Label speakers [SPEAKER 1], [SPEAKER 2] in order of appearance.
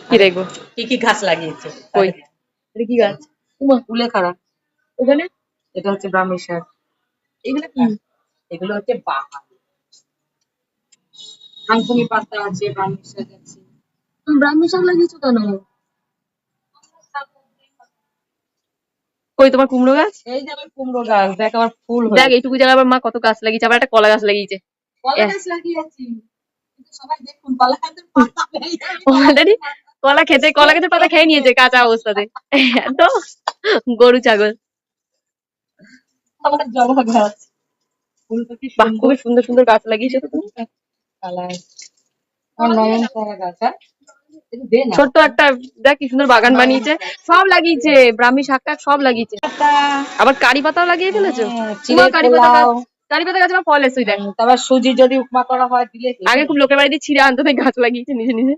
[SPEAKER 1] কি দেখবো
[SPEAKER 2] কি কি গাছ লাগিয়েছে?
[SPEAKER 1] কই এটা কি গাছ?
[SPEAKER 2] কুলেখাড়া।
[SPEAKER 1] ওখানে
[SPEAKER 2] এটা হচ্ছে ব্রাহ্মী শাক।
[SPEAKER 1] এগুলো কি?
[SPEAKER 2] এগুলো হচ্ছে বাহার। থানকুনি পাতা আছে, ব্রাহ্মী শাক আছে।
[SPEAKER 1] তুমি ব্রাহ্মী শাক লাগিয়েছো কেন? কই তোমার কুমড়ো গাছ?
[SPEAKER 2] এই যে আমার কুমড়ো গাছ, দেখ আমার ফুল
[SPEAKER 1] দেখ
[SPEAKER 2] হয়েছে।
[SPEAKER 1] এইটুকু জায়গায় আবার মা কত গাছ লাগিয়েছে, আবার একটা কলা গাছ লাগিয়েছে।
[SPEAKER 2] কলা গাছ লাগিয়েছি, কিন্তু সবাই দেখুন কলা গাছের পাতা নেই।
[SPEAKER 1] অলরেডি কলা গাছের পাতা খেয়ে নিয়েছে কাঁচা অবস্থাতে। তো গরু ছাগল।
[SPEAKER 2] আমার জবা গাছ, ফুলটা কি
[SPEAKER 1] বাহ,
[SPEAKER 2] সুন্দর।
[SPEAKER 1] খুবই সুন্দর সুন্দর গাছ লাগিয়েছো তো তুমি।
[SPEAKER 2] কালার আমার নয়নতারা গাছ। একটু দে না।
[SPEAKER 1] ছোট্ট একটা দেখ কি সুন্দর বাগান বানিয়েছে, সব লাগিয়েছে, ব্রাহ্মী শাক টাক সব লাগিয়েছে, আবার কারি পাতাও লাগিয়ে ফেলেছো।
[SPEAKER 2] চিড়ের
[SPEAKER 1] কারি পাতা গাছ,
[SPEAKER 2] পোলাও,
[SPEAKER 1] কারি পাতা গাছ আমার ফল এসেই দেখ।
[SPEAKER 2] তারপর সুজি যদি উপমা করা হয় দিলে
[SPEAKER 1] আগে খুব লোকের বাড়িতে ছিঁড়ে আনতো, তাই গাছ লাগিয়েছে নিজে নিজে।